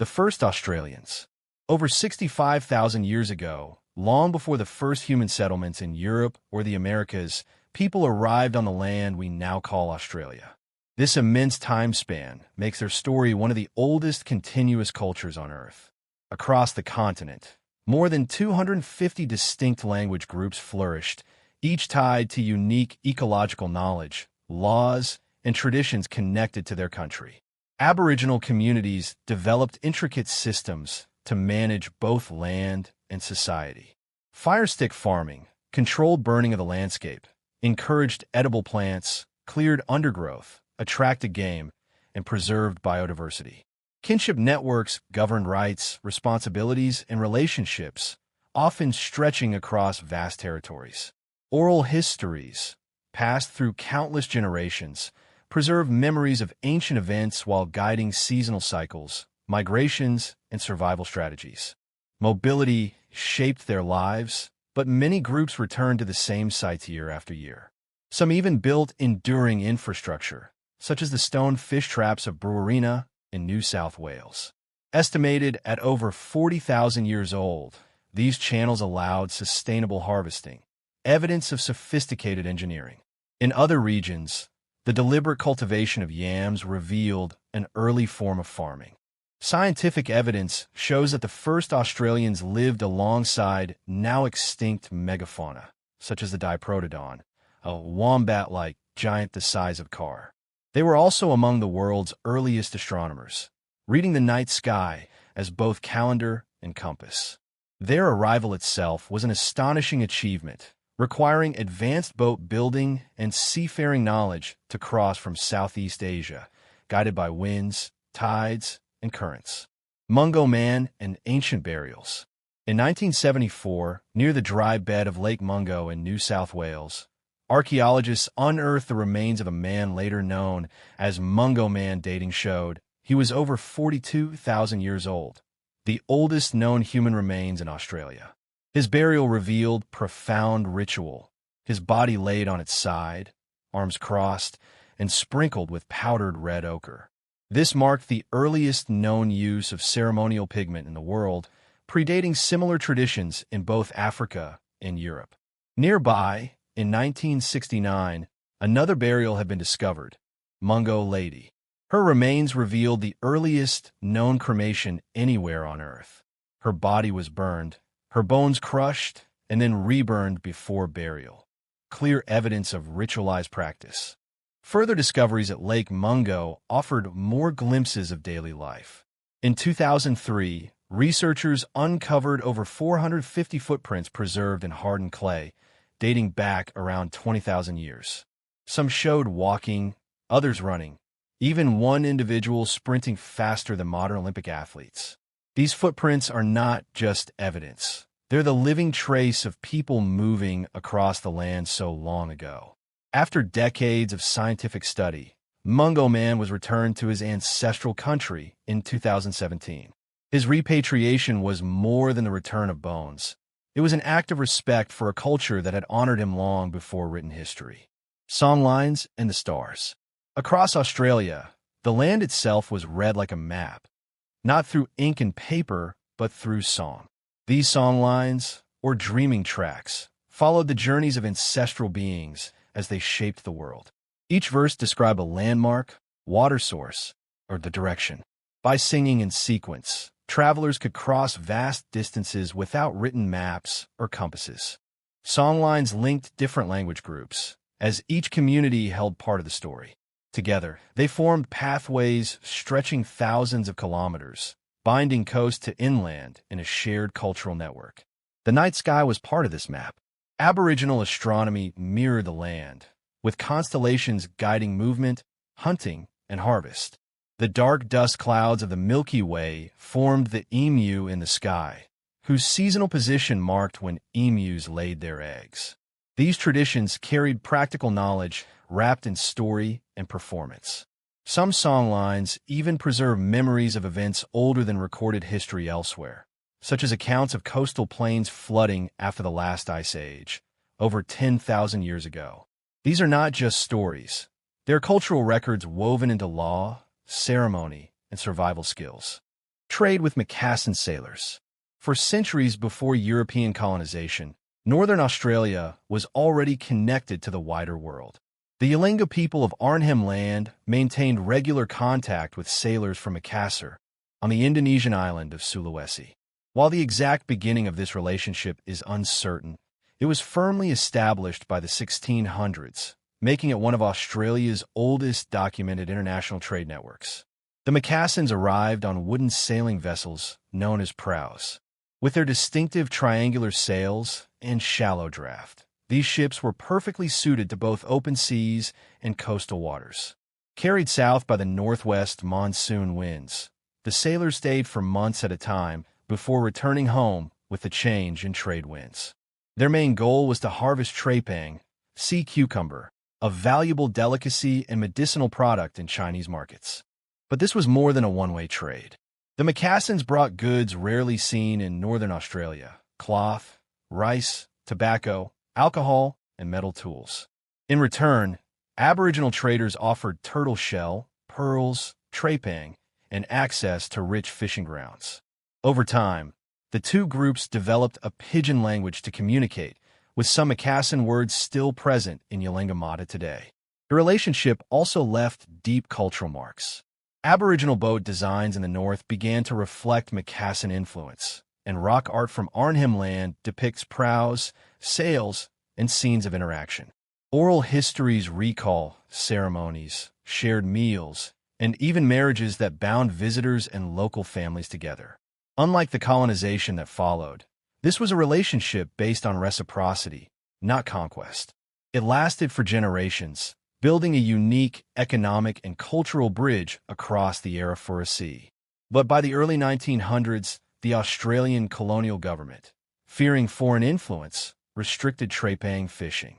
The first Australians. Over 65,000 years ago, long before the first human settlements in Europe or the Americas, people arrived on the land we now call Australia. This immense time span makes their story one of the oldest continuous cultures on Earth. Across the continent, more than 250 distinct language groups flourished, each tied to unique ecological knowledge, laws, and traditions connected to their country. Aboriginal communities developed intricate systems to manage both land and society. Firestick farming controlled burning of the landscape, encouraged edible plants, cleared undergrowth, attracted game, and preserved biodiversity. Kinship networks governed rights, responsibilities, and relationships, often stretching across vast territories. Oral histories, passed through countless generations, preserve memories of ancient events while guiding seasonal cycles, migrations, and survival strategies. Mobility shaped their lives, but many groups returned to the same sites year after year. Some even built enduring infrastructure, such as the stone fish traps of Brewarina in New South Wales. Estimated at over 40,000 years old, these channels allowed sustainable harvesting, evidence of sophisticated engineering. In other regions, the deliberate cultivation of yams revealed an early form of farming. Scientific evidence shows that the first Australians lived alongside now extinct megafauna, such as the diprotodon, a wombat-like giant the size of Carr. They were also among the world's earliest astronomers, reading the night sky as both calendar and compass. Their arrival itself was an astonishing achievement, requiring advanced boat building and seafaring knowledge to cross from Southeast Asia, guided by winds, tides, and currents. Mungo Man and ancient burials. In 1974, near the dry bed of Lake Mungo in New South Wales, archaeologists unearthed the remains of a man later known as Mungo Man. Dating showed he was over 42,000 years old, the oldest known human remains in Australia. His burial revealed profound ritual, his body laid on its side, arms crossed, and sprinkled with powdered red ochre. This marked the earliest known use of ceremonial pigment in the world, predating similar traditions in both Africa and Europe. Nearby, in 1969, another burial had been discovered, Mungo Lady. Her remains revealed the earliest known cremation anywhere on Earth. Her body was burned, her bones crushed, and then reburned before burial. Clear evidence of ritualized practice. Further discoveries at Lake Mungo offered more glimpses of daily life. In 2003, researchers uncovered over 450 footprints preserved in hardened clay, dating back around 20,000 years. Some showed walking, others running, even one individual sprinting faster than modern Olympic athletes. These footprints are not just evidence. They're the living trace of people moving across the land so long ago. After decades of scientific study, Mungo Man was returned to his ancestral country in 2017. His repatriation was more than the return of bones. It was an act of respect for a culture that had honored him long before written history. Songlines and the stars. Across Australia, the land itself was read like a map, not through ink and paper, but through song. These songlines, or dreaming tracks, followed the journeys of ancestral beings as they shaped the world. Each verse described a landmark, water source, or the direction. By singing in sequence, travelers could cross vast distances without written maps or compasses. Songlines linked different language groups, as each community held part of the story. Together, they formed pathways stretching thousands of kilometers, binding coast to inland in a shared cultural network. The night sky was part of this map. Aboriginal astronomy mirrored the land, with constellations guiding movement, hunting, and harvest. The dark dust clouds of the Milky Way formed the emu in the sky, whose seasonal position marked when emus laid their eggs. These traditions carried practical knowledge wrapped in story and performance. Some songlines even preserve memories of events older than recorded history elsewhere, such as accounts of coastal plains flooding after the last ice age, over 10,000 years ago. These are not just stories. They're cultural records woven into law, ceremony, and survival skills. Trade with Macassan sailors. For centuries before European colonization, northern Australia was already connected to the wider world. The Yallinga people of Arnhem Land maintained regular contact with sailors from Makassar on the Indonesian island of Sulawesi. While the exact beginning of this relationship is uncertain, it was firmly established by the 1600s, making it one of Australia's oldest documented international trade networks. The Macassans arrived on wooden sailing vessels known as praus. With their distinctive triangular sails and shallow draft, these ships were perfectly suited to both open seas and coastal waters. Carried south by the northwest monsoon winds, the sailors stayed for months at a time before returning home with the change in trade winds. Their main goal was to harvest trepang, sea cucumber, a valuable delicacy and medicinal product in Chinese markets. But this was more than a one-way trade. The Macassans brought goods rarely seen in northern Australia: cloth, rice, tobacco, alcohol, and metal tools. In return, Aboriginal traders offered turtle shell, pearls, trepang, and access to rich fishing grounds. Over time, the two groups developed a pidgin language to communicate, with some Macassan words still present in Yallinga today. The relationship also left deep cultural marks. Aboriginal boat designs in the north began to reflect Macassan influence, and rock art from Arnhem Land depicts prows, sails, and scenes of interaction. Oral histories recall ceremonies, shared meals, and even marriages that bound visitors and local families together. Unlike the colonization that followed, this was a relationship based on reciprocity, not conquest. It lasted for generations, building a unique economic and cultural bridge across the Arafura Sea. But by the early 1900s, the Australian colonial government, fearing foreign influence, restricted trepang fishing.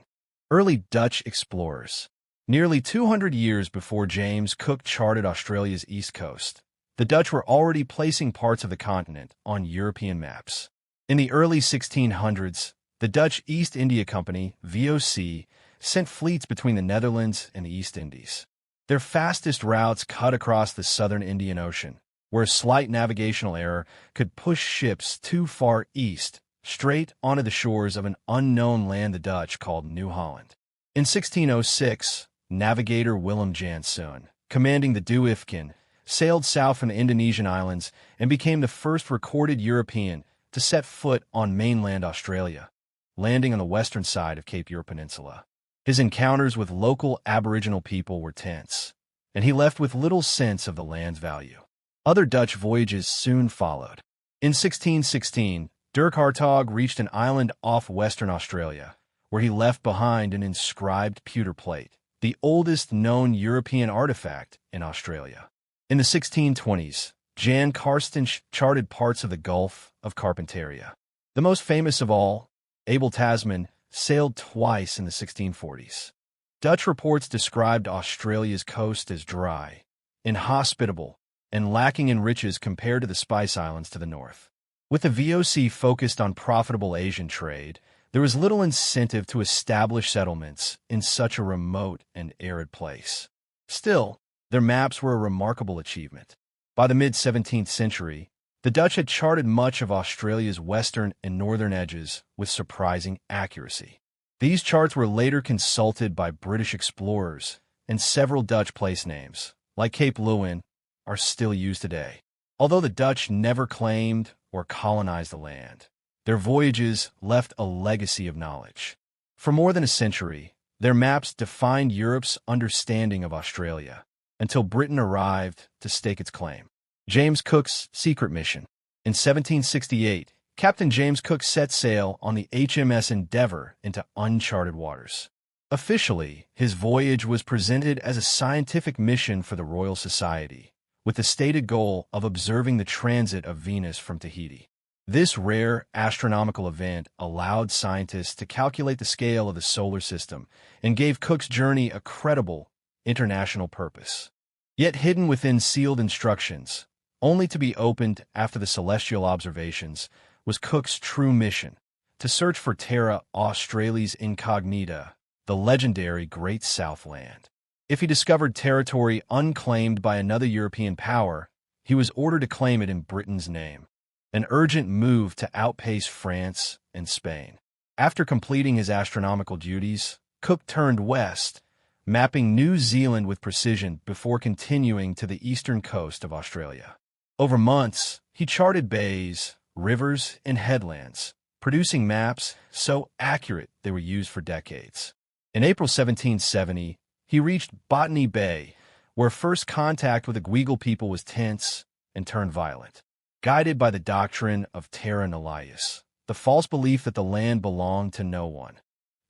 Early Dutch explorers. Nearly 200 years before James Cook charted Australia's east coast, the Dutch were already placing parts of the continent on European maps. In the early 1600s, the Dutch East India Company, VOC, sent fleets between the Netherlands and the East Indies. Their fastest routes cut across the southern Indian Ocean, where a slight navigational error could push ships too far east, straight onto the shores of an unknown land the Dutch called New Holland. In 1606, navigator Willem Janszoon, commanding the Duifken, sailed south from the Indonesian islands and became the first recorded European to set foot on mainland Australia, landing on the western side of Cape York Peninsula. His encounters with local Aboriginal people were tense, and he left with little sense of the land's value. Other Dutch voyages soon followed. In 1616, Dirk Hartog reached an island off Western Australia, where he left behind an inscribed pewter plate, the oldest known European artifact in Australia. In the 1620s, Jan Carstensz charted parts of the Gulf of Carpentaria. The most famous of all, Abel Tasman, sailed twice in the 1640s. Dutch reports described Australia's coast as dry, inhospitable, and lacking in riches compared to the Spice Islands to the north. With the VOC focused on profitable Asian trade, there was little incentive to establish settlements in such a remote and arid place. Still, their maps were a remarkable achievement. By the mid-17th century, the Dutch had charted much of Australia's western and northern edges with surprising accuracy. These charts were later consulted by British explorers, and several Dutch place names, like Cape Leeuwin, are still used today. Although the Dutch never claimed or colonized the land, their voyages left a legacy of knowledge. For more than a century, their maps defined Europe's understanding of Australia, until Britain arrived to stake its claim. James Cook's secret mission. In 1768, Captain James Cook set sail on the HMS Endeavour into uncharted waters. Officially, his voyage was presented as a scientific mission for the Royal Society, with the stated goal of observing the transit of Venus from Tahiti. This rare astronomical event allowed scientists to calculate the scale of the solar system and gave Cook's journey a credible international purpose. Yet hidden within sealed instructions, only to be opened after the celestial observations, was Cook's true mission, to search for Terra Australis Incognita, the legendary Great Southland. If he discovered territory unclaimed by another European power, he was ordered to claim it in Britain's name, an urgent move to outpace France and Spain. After completing his astronomical duties, Cook turned west, mapping New Zealand with precision before continuing to the eastern coast of Australia. Over months, he charted bays, rivers, and headlands, producing maps so accurate they were used for decades. In April 1770, he reached Botany Bay, where first contact with the Gweagal people was tense and turned violent. Guided by the doctrine of terra nullius, the false belief that the land belonged to no one,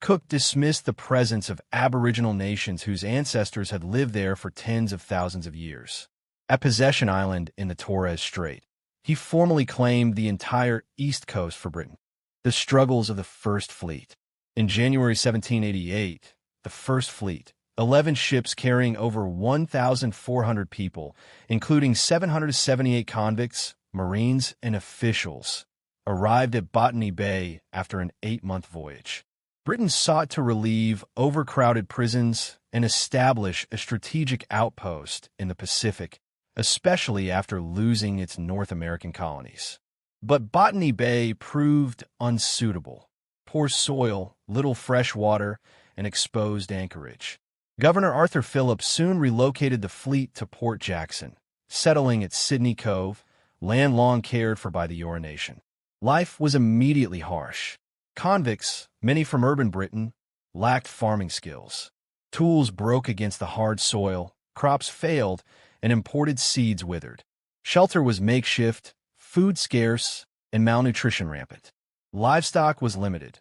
Cook dismissed the presence of Aboriginal nations whose ancestors had lived there for tens of thousands of years. At Possession Island in the Torres Strait, he formally claimed the entire east coast for Britain. The struggles of the First Fleet. In January 1788, the First Fleet, 11 ships carrying over 1,400 people, including 778 convicts, Marines, and officials, arrived at Botany Bay after an 8-month voyage. Britain sought to relieve overcrowded prisons and establish a strategic outpost in the Pacific, especially after losing its North American colonies. But Botany Bay proved unsuitable. Poor soil, little fresh water, and exposed anchorage. Governor Arthur Phillip soon relocated the fleet to Port Jackson, settling at Sydney Cove, land long cared for by the Eora Nation. Life was immediately harsh. Convicts, many from urban Britain, lacked farming skills. Tools broke against the hard soil, crops failed, and imported seeds withered. Shelter was makeshift, food scarce, and malnutrition rampant. Livestock was limited.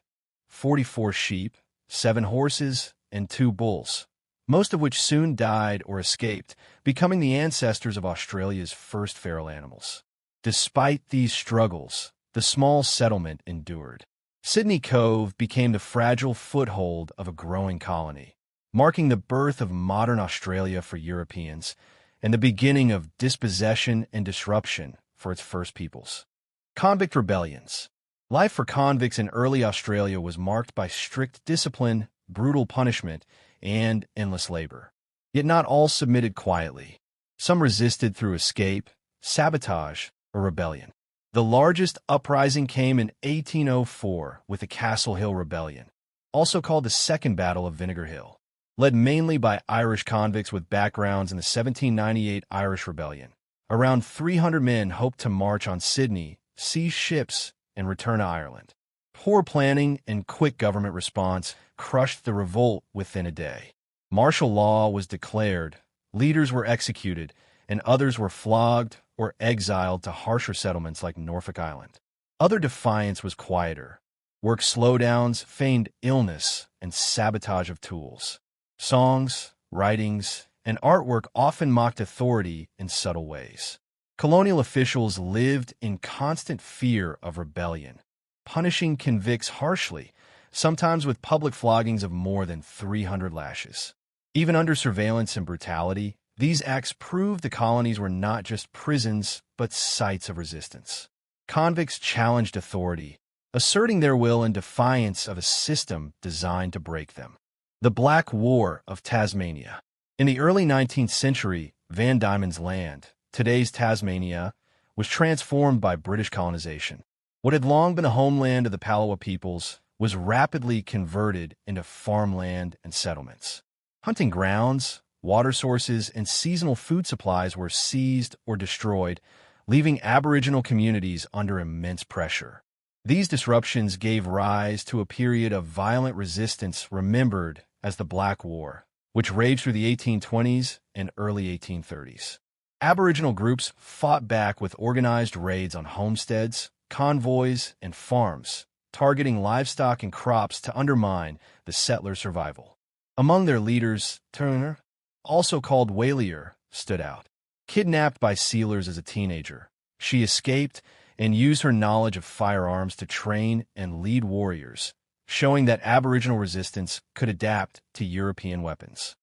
44 sheep, 7 horses, and 2 bulls, most of which soon died or escaped, becoming the ancestors of Australia's first feral animals. Despite these struggles, the small settlement endured. Sydney Cove became the fragile foothold of a growing colony, marking the birth of modern Australia for Europeans and the beginning of dispossession and disruption for its first peoples. Convict rebellions. Life for convicts in early Australia was marked by strict discipline, brutal punishment, and endless labor. Yet not all submitted quietly. Some resisted through escape, sabotage, or rebellion. The largest uprising came in 1804 with the Castle Hill Rebellion, also called the Second Battle of Vinegar Hill, led mainly by Irish convicts with backgrounds in the 1798 Irish Rebellion. Around 300 men hoped to march on Sydney, seize ships, and return to Ireland. Poor planning and quick government response crushed the revolt within a day. Martial law was declared, leaders were executed, and others were flogged or exiled to harsher settlements like Norfolk Island. Other defiance was quieter. Work slowdowns, feigned illness, and sabotage of tools. Songs, writings, and artwork often mocked authority in subtle ways. Colonial officials lived in constant fear of rebellion, punishing convicts harshly, sometimes with public floggings of more than 300 lashes. Even under surveillance and brutality, these acts proved the colonies were not just prisons, but sites of resistance. Convicts challenged authority, asserting their will in defiance of a system designed to break them. The Black War of Tasmania. In the early 19th century, Van Diemen's Land, today's Tasmania, was transformed by British colonization. What had long been a homeland of the Palawa peoples was rapidly converted into farmland and settlements. Hunting grounds, water sources, and seasonal food supplies were seized or destroyed, leaving Aboriginal communities under immense pressure. These disruptions gave rise to a period of violent resistance remembered as the Black War, which raged through the 1820s and early 1830s. Aboriginal groups fought back with organized raids on homesteads, convoys, and farms, targeting livestock and crops to undermine the settler survival. Among their leaders, Turner, also called Whallier, stood out. Kidnapped by sealers as a teenager, she escaped and used her knowledge of firearms to train and lead warriors, showing that Aboriginal resistance could adapt to European weapons.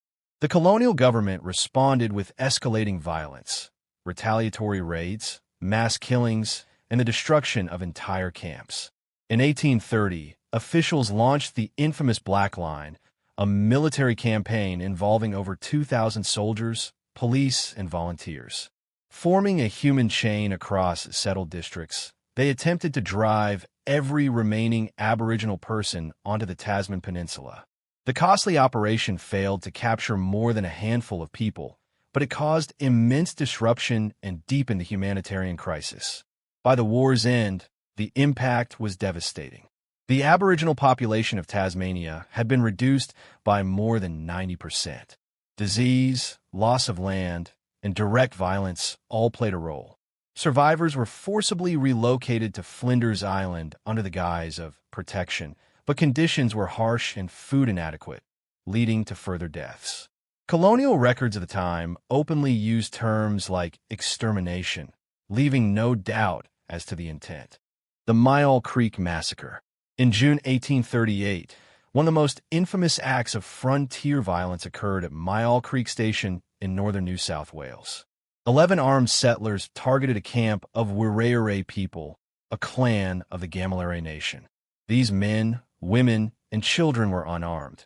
The colonial government responded with escalating violence, retaliatory raids, mass killings, and the destruction of entire camps. In 1830, officials launched the infamous Black Line, a military campaign involving over 2,000 soldiers, police, and volunteers. Forming a human chain across settled districts, they attempted to drive every remaining Aboriginal person onto the Tasman Peninsula. The costly operation failed to capture more than a handful of people, but it caused immense disruption and deepened the humanitarian crisis. By the war's end, the impact was devastating. The Aboriginal population of Tasmania had been reduced by more than 90%. Disease, loss of land, and direct violence all played a role. Survivors were forcibly relocated to Flinders Island under the guise of protection, but conditions were harsh and food inadequate, leading to further deaths. Colonial records of the time openly used terms like extermination, leaving no doubt as to the intent. The Myall Creek Massacre. In June 1838, one of the most infamous acts of frontier violence occurred at Myall Creek Station in northern New South Wales. 11 armed settlers targeted a camp of Wireray people, a clan of the Gamilaraay Nation. These men, women, and children were unarmed.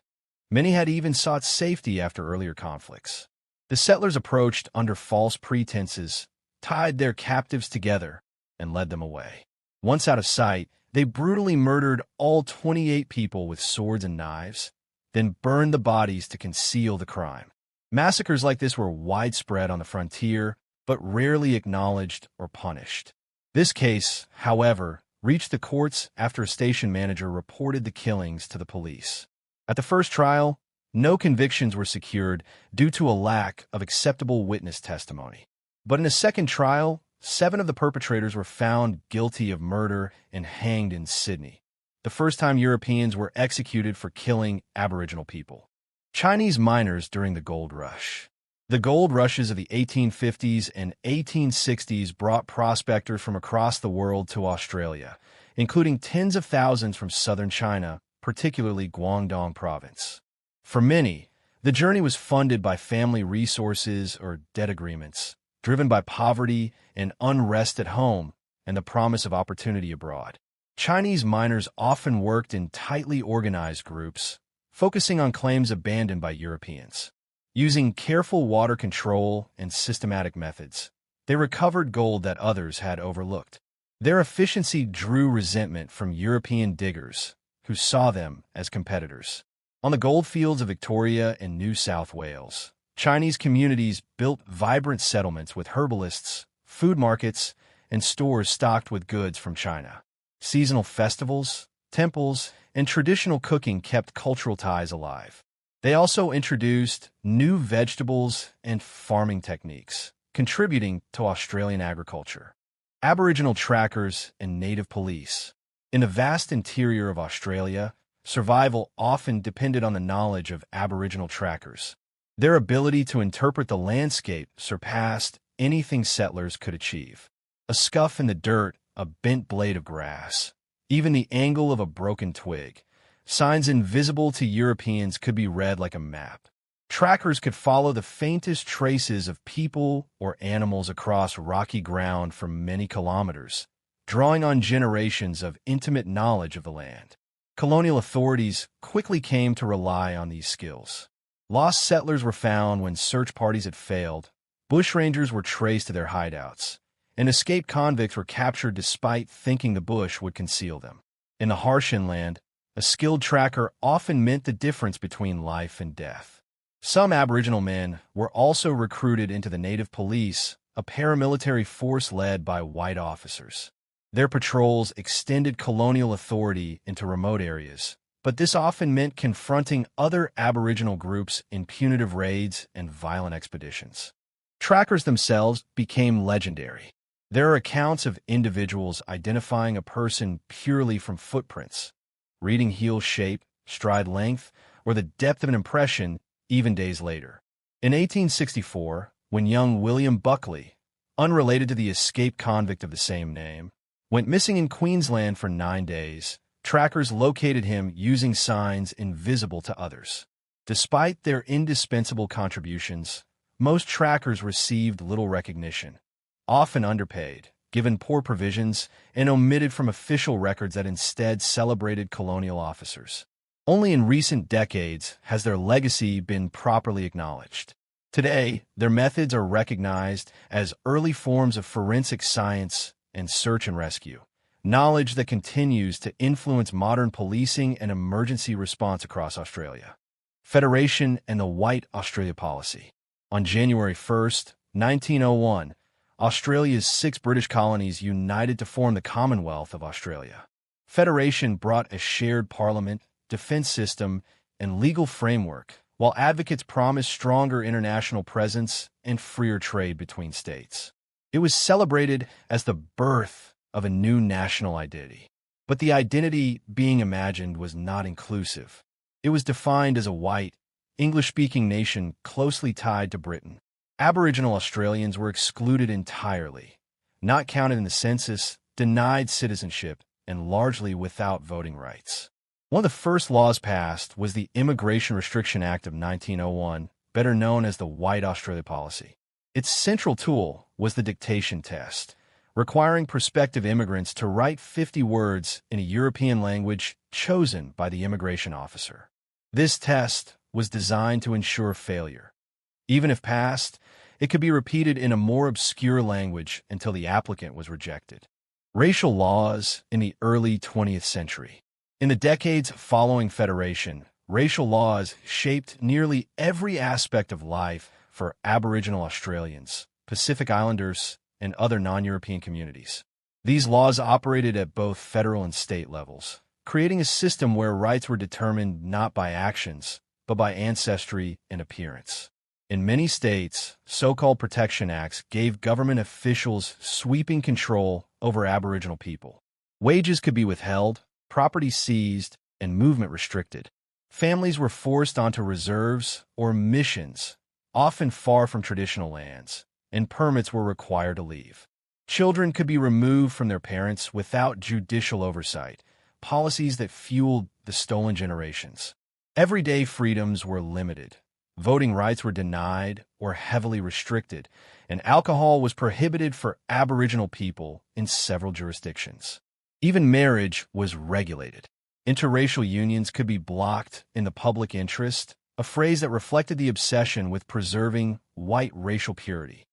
Many had even sought safety after earlier conflicts. The settlers approached under false pretenses, tied their captives together, and led them away. Once out of sight, they brutally murdered all 28 people with swords and knives, then burned the bodies to conceal the crime. Massacres like this were widespread on the frontier, but rarely acknowledged or punished. This case, however, reached the courts after a station manager reported the killings to the police. At the first trial, no convictions were secured due to a lack of acceptable witness testimony. But in a second trial, 7 of the perpetrators were found guilty of murder and hanged in Sydney, the first time Europeans were executed for killing Aboriginal people. Chinese miners during the gold rush. The gold rushes of the 1850s and 1860s brought prospectors from across the world to Australia, including tens of thousands from southern China, particularly Guangdong province. For many, the journey was funded by family resources or debt agreements, driven by poverty and unrest at home and the promise of opportunity abroad. Chinese miners often worked in tightly organized groups, focusing on claims abandoned by Europeans. Using careful water control and systematic methods, they recovered gold that others had overlooked. Their efficiency drew resentment from European diggers, who saw them as competitors. On the gold fields of Victoria and New South Wales, Chinese communities built vibrant settlements with herbalists, food markets, and stores stocked with goods from China. Seasonal festivals, temples, and traditional cooking kept cultural ties alive. They also introduced new vegetables and farming techniques, contributing to Australian agriculture. Aboriginal trackers and native police. In the vast interior of Australia, survival often depended on the knowledge of Aboriginal trackers. Their ability to interpret the landscape surpassed anything settlers could achieve. A scuff in the dirt, a bent blade of grass, even the angle of a broken twig. Signs invisible to Europeans could be read like a map. Trackers could follow the faintest traces of people or animals across rocky ground for many kilometers, drawing on generations of intimate knowledge of the land. Colonial authorities quickly came to rely on these skills. Lost settlers were found when search parties had failed, bushrangers were traced to their hideouts, and escaped convicts were captured despite thinking the bush would conceal them. In the harsh inland, a skilled tracker often meant the difference between life and death. Some Aboriginal men were also recruited into the native police, a paramilitary force led by white officers. Their patrols extended colonial authority into remote areas, but this often meant confronting other Aboriginal groups in punitive raids and violent expeditions. Trackers themselves became legendary. There are accounts of individuals identifying a person purely from footprints, reading heel shape, stride length, or the depth of an impression even days later. In 1864, when young William Buckley, unrelated to the escaped convict of the same name, went missing in Queensland for 9 days, trackers located him using signs invisible to others. Despite their indispensable contributions, most trackers received little recognition, often underpaid, given poor provisions, and omitted from official records that instead celebrated colonial officers. Only in recent decades has their legacy been properly acknowledged. Today, their methods are recognized as early forms of forensic science and search and rescue, knowledge that continues to influence modern policing and emergency response across Australia. Federation and the White Australia Policy. On January 1st, 1901, Australia's 6 British colonies united to form the Commonwealth of Australia. Federation brought a shared parliament, defense system, and legal framework, while advocates promised stronger international presence and freer trade between states. It was celebrated as the birth of a new national identity. But the identity being imagined was not inclusive. It was defined as a white, English-speaking nation closely tied to Britain. Aboriginal Australians were excluded entirely, not counted in the census, denied citizenship, and largely without voting rights. One of the first laws passed was the Immigration Restriction Act of 1901, better known as the White Australia Policy. Its central tool was the dictation test, requiring prospective immigrants to write 50 words in a European language chosen by the immigration officer. This test was designed to ensure failure. Even if passed, it could be repeated in a more obscure language until the applicant was rejected. Racial laws in the early 20th century. In the decades following Federation, racial laws shaped nearly every aspect of life for Aboriginal Australians, Pacific Islanders, and other non-European communities. These laws operated at both federal and state levels, creating a system where rights were determined not by actions, but by ancestry and appearance. In many states, so-called Protection Acts gave government officials sweeping control over Aboriginal people. Wages could be withheld, property seized, and movement restricted. Families were forced onto reserves or missions, often far from traditional lands, and permits were required to leave. Children could be removed from their parents without judicial oversight, policies that fueled the stolen generations. Everyday freedoms were limited. Voting rights were denied or heavily restricted, and alcohol was prohibited for Aboriginal people in several jurisdictions. Even marriage was regulated. Interracial unions could be blocked in the public interest, a phrase that reflected the obsession with preserving white racial purity.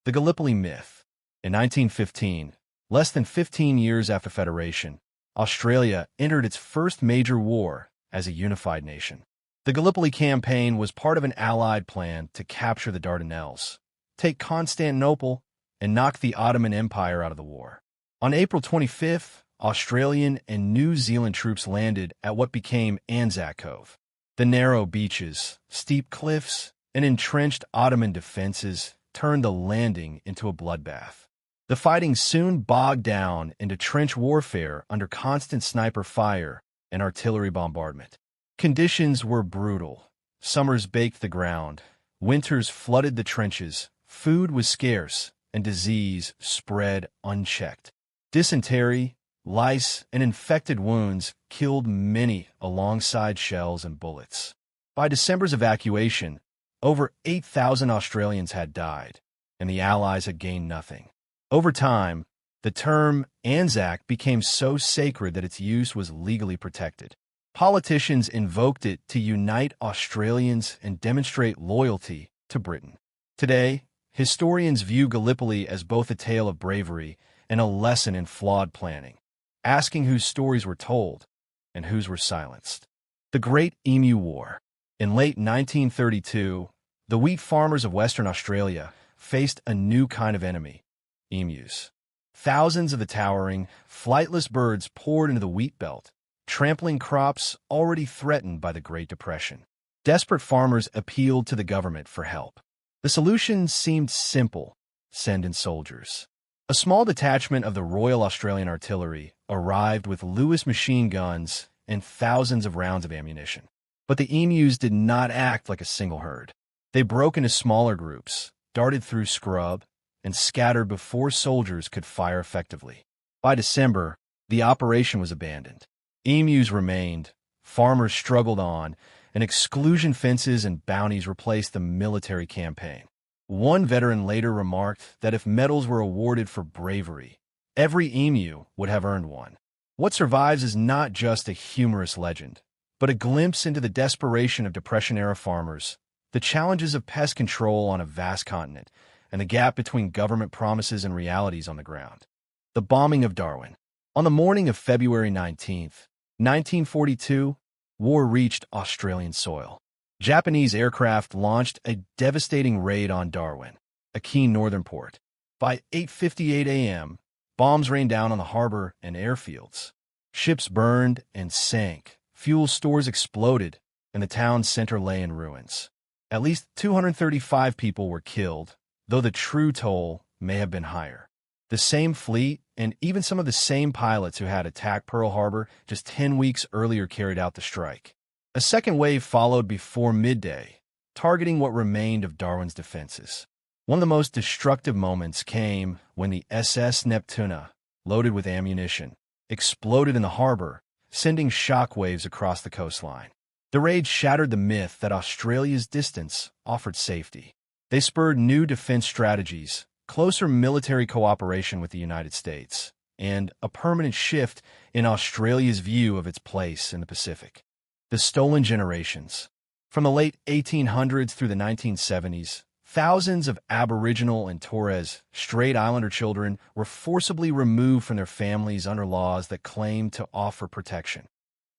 The Gallipoli myth. In 1915, less than 15 years after Federation, Australia entered its first major war as a unified nation. The Gallipoli campaign was part of an Allied plan to capture the Dardanelles, take Constantinople, and knock the Ottoman Empire out of the war. On April 25th, Australian and New Zealand troops landed at what became Anzac Cove. The narrow beaches, steep cliffs, and entrenched Ottoman defenses turned the landing into a bloodbath. The fighting soon bogged down into trench warfare under constant sniper fire and artillery bombardment. Conditions were brutal. Summers baked the ground, winters flooded the trenches, food was scarce, and disease spread unchecked. Dysentery, lice, and infected wounds killed many alongside shells and bullets. By December's evacuation, over 8,000 Australians had died, and the Allies had gained nothing. Over time, the term Anzac became so sacred that its use was legally protected. Politicians invoked it to unite Australians and demonstrate loyalty to Britain. Today, historians view Gallipoli as both a tale of bravery and a lesson in flawed planning, asking whose stories were told and whose were silenced. The Great Emu War. In late 1932, the wheat farmers of Western Australia faced a new kind of enemy, emus. Thousands of the towering, flightless birds poured into the wheat belt, trampling crops already threatened by the Great Depression. Desperate farmers appealed to the government for help. The solution seemed simple: send in soldiers. A small detachment of the Royal Australian Artillery arrived with Lewis machine guns and thousands of rounds of ammunition. But the emus did not act like a single herd. They broke into smaller groups, darted through scrub, and scattered before soldiers could fire effectively. By December, the operation was abandoned. Emus remained, farmers struggled on, and exclusion fences and bounties replaced the military campaign. One veteran later remarked that if medals were awarded for bravery, every emu would have earned one. What survives is not just a humorous legend, but a glimpse into the desperation of Depression-era farmers, the challenges of pest control on a vast continent, and the gap between government promises and realities on the ground. The bombing of Darwin. On the morning of February 19th, 1942, war reached Australian soil. Japanese aircraft launched a devastating raid on Darwin, a key northern port. By 8:58 a.m., bombs rained down on the harbor and airfields. Ships burned and sank, fuel stores exploded, and the town's center lay in ruins. At least 235 people were killed, though the true toll may have been higher. The same fleet and even some of the same pilots who had attacked Pearl Harbor just 10 weeks earlier carried out the strike. A second wave followed before midday, targeting what remained of Darwin's defenses. One of the most destructive moments came when the SS Neptuna, loaded with ammunition, exploded in the harbor, sending shockwaves across the coastline. The raid shattered the myth that Australia's distance offered safety. They spurred new defense strategies, closer military cooperation with the United States, and a permanent shift in Australia's view of its place in the Pacific. The stolen generations. From the late 1800s through the 1970s, thousands of Aboriginal and Torres Strait Islander children were forcibly removed from their families under laws that claimed to offer protection.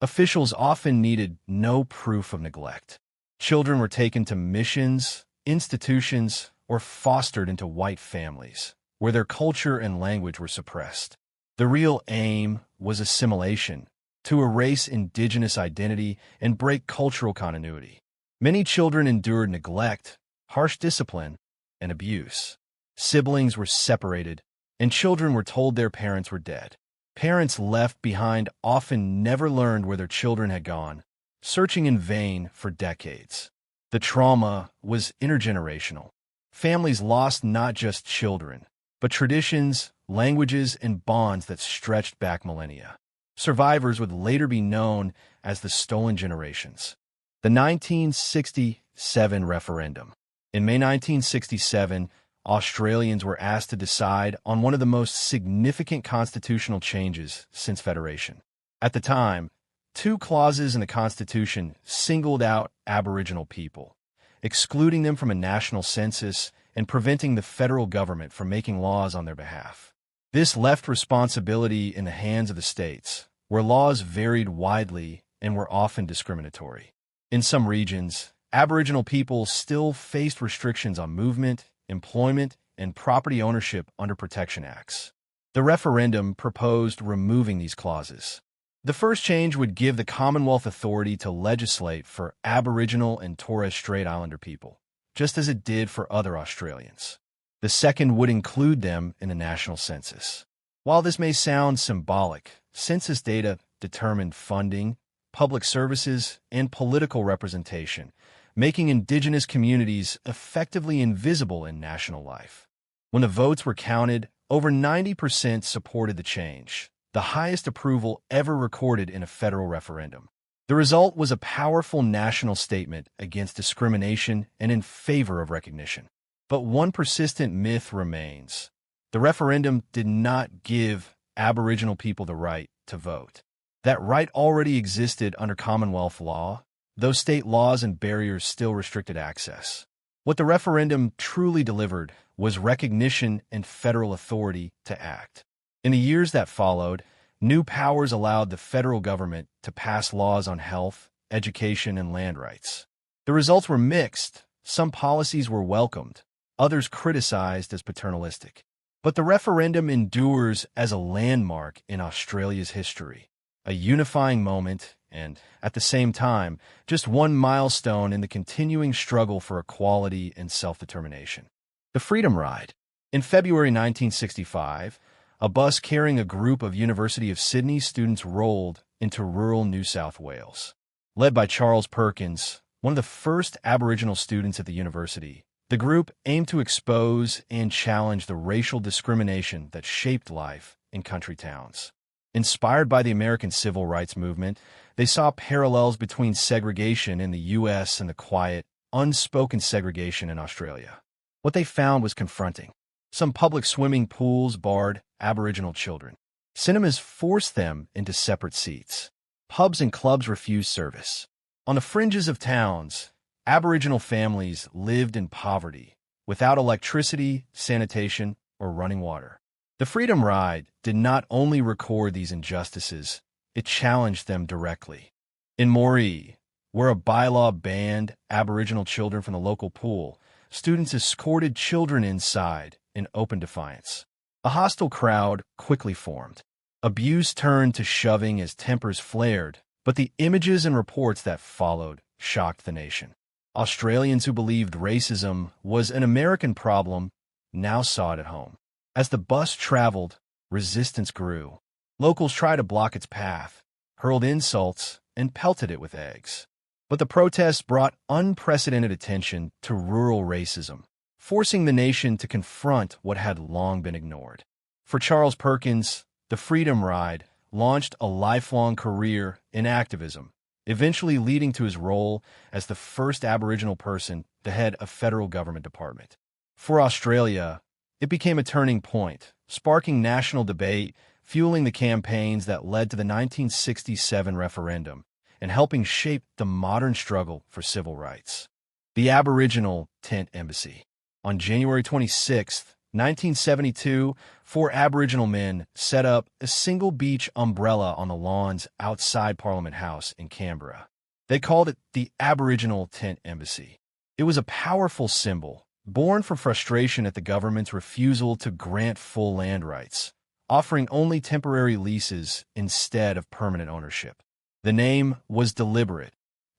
Officials often needed no proof of neglect. Children were taken to missions, institutions, or fostered into white families, where their culture and language were suppressed. The real aim was assimilation, to erase Indigenous identity and break cultural continuity. Many children endured neglect, harsh discipline, and abuse. Siblings were separated, and children were told their parents were dead. Parents left behind often never learned where their children had gone, searching in vain for decades. The trauma was intergenerational. Families lost not just children, but traditions, languages, and bonds that stretched back millennia. Survivors would later be known as the stolen generations. The 1967 referendum. In May 1967, Australians were asked to decide on one of the most significant constitutional changes since Federation. At the time, two clauses in the Constitution singled out Aboriginal people, excluding them from a national census and preventing the federal government from making laws on their behalf. This left responsibility in the hands of the states, where laws varied widely and were often discriminatory. In some regions, Aboriginal people still faced restrictions on movement, employment, and property ownership under Protection Acts. The referendum proposed removing these clauses. The first change would give the Commonwealth authority to legislate for Aboriginal and Torres Strait Islander people, just as it did for other Australians. The second would include them in the national census. While this may sound symbolic, census data determined funding, public services, and political representation, making Indigenous communities effectively invisible in national life. When the votes were counted, over 90% supported the change, the highest approval ever recorded in a federal referendum. The result was a powerful national statement against discrimination and in favor of recognition. But one persistent myth remains. The referendum did not give Aboriginal people the right to vote. That right already existed under Commonwealth law, though state laws and barriers still restricted access. What the referendum truly delivered was recognition and federal authority to act. In the years that followed, new powers allowed the federal government to pass laws on health, education, and land rights. The results were mixed. Some policies were welcomed, others criticized as paternalistic. But the referendum endures as a landmark in Australia's history, a unifying moment, and, at the same time, just one milestone in the continuing struggle for equality and self-determination. The Freedom Ride. In February 1965, a bus carrying a group of University of Sydney students rolled into rural New South Wales. Led by Charles Perkins, one of the first Aboriginal students at the university, the group aimed to expose and challenge the racial discrimination that shaped life in country towns. Inspired by the American Civil Rights Movement, they saw parallels between segregation in the U.S. and the quiet, unspoken segregation in Australia. What they found was confronting. Some public swimming pools barred Aboriginal children. Cinemas forced them into separate seats. Pubs and clubs refused service. On the fringes of towns, Aboriginal families lived in poverty, without electricity, sanitation, or running water. The Freedom Ride did not only record these injustices, it challenged them directly. In Moree, where a bylaw banned Aboriginal children from the local pool, students escorted children inside in open defiance. A hostile crowd quickly formed. Abuse turned to shoving as tempers flared, but the images and reports that followed shocked the nation. Australians who believed racism was an American problem now saw it at home. As the bus traveled, resistance grew. Locals tried to block its path, hurled insults, and pelted it with eggs. But the protests brought unprecedented attention to rural racism, forcing the nation to confront what had long been ignored. For Charles Perkins, the Freedom Ride launched a lifelong career in activism, eventually leading to his role as the first Aboriginal person to head a federal government department. For Australia, it became a turning point, sparking national debate, fueling the campaigns that led to the 1967 referendum, and helping shape the modern struggle for civil rights. The Aboriginal Tent Embassy. On January 26, 1972, 4 Aboriginal men set up a single beach umbrella on the lawns outside Parliament House in Canberra. They called it the Aboriginal Tent Embassy. It was a powerful symbol, born from frustration at the government's refusal to grant full land rights, offering only temporary leases instead of permanent ownership. The name was deliberate.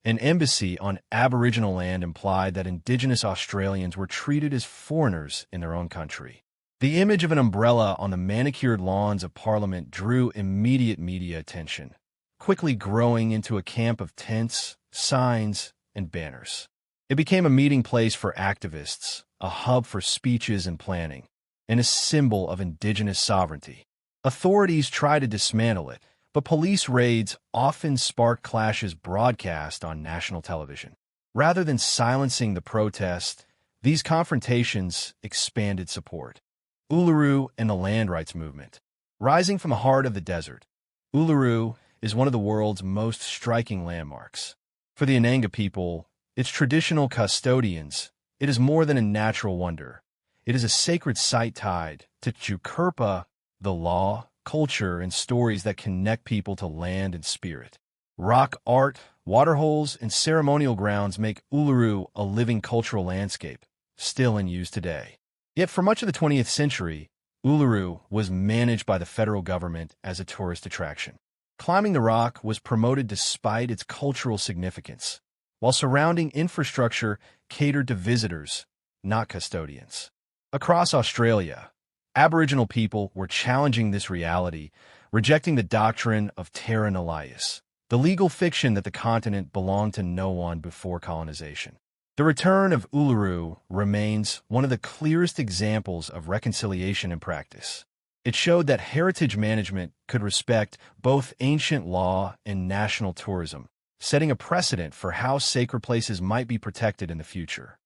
An embassy on Aboriginal land implied that Indigenous Australians were treated as foreigners in their own country. The image of an umbrella on the manicured lawns of Parliament drew immediate media attention, quickly growing into a camp of tents, signs, and banners. It became a meeting place for activists, a hub for speeches and planning, and a symbol of Indigenous sovereignty. Authorities tried to dismantle it, but police raids often sparked clashes broadcast on national television. Rather than silencing the protest, these confrontations expanded support. Uluru and the land rights movement. Rising from the heart of the desert, Uluru is one of the world's most striking landmarks. For the Ananga people, its traditional custodians, it is more than a natural wonder. It is a sacred site tied to Chukurpa, the law, culture, and stories that connect people to land and spirit. Rock art, waterholes, and ceremonial grounds make Uluru a living cultural landscape, still in use today. Yet for much of the 20th century, Uluru was managed by the federal government as a tourist attraction. Climbing the rock was promoted despite its cultural significance, while surrounding infrastructure catered to visitors, not custodians. Across Australia, Aboriginal people were challenging this reality, rejecting the doctrine of terra nullius, the legal fiction that the continent belonged to no one before colonization. The return of Uluru remains one of the clearest examples of reconciliation in practice. It showed that heritage management could respect both ancient law and national tourism, setting a precedent for how sacred places might be protected in the future.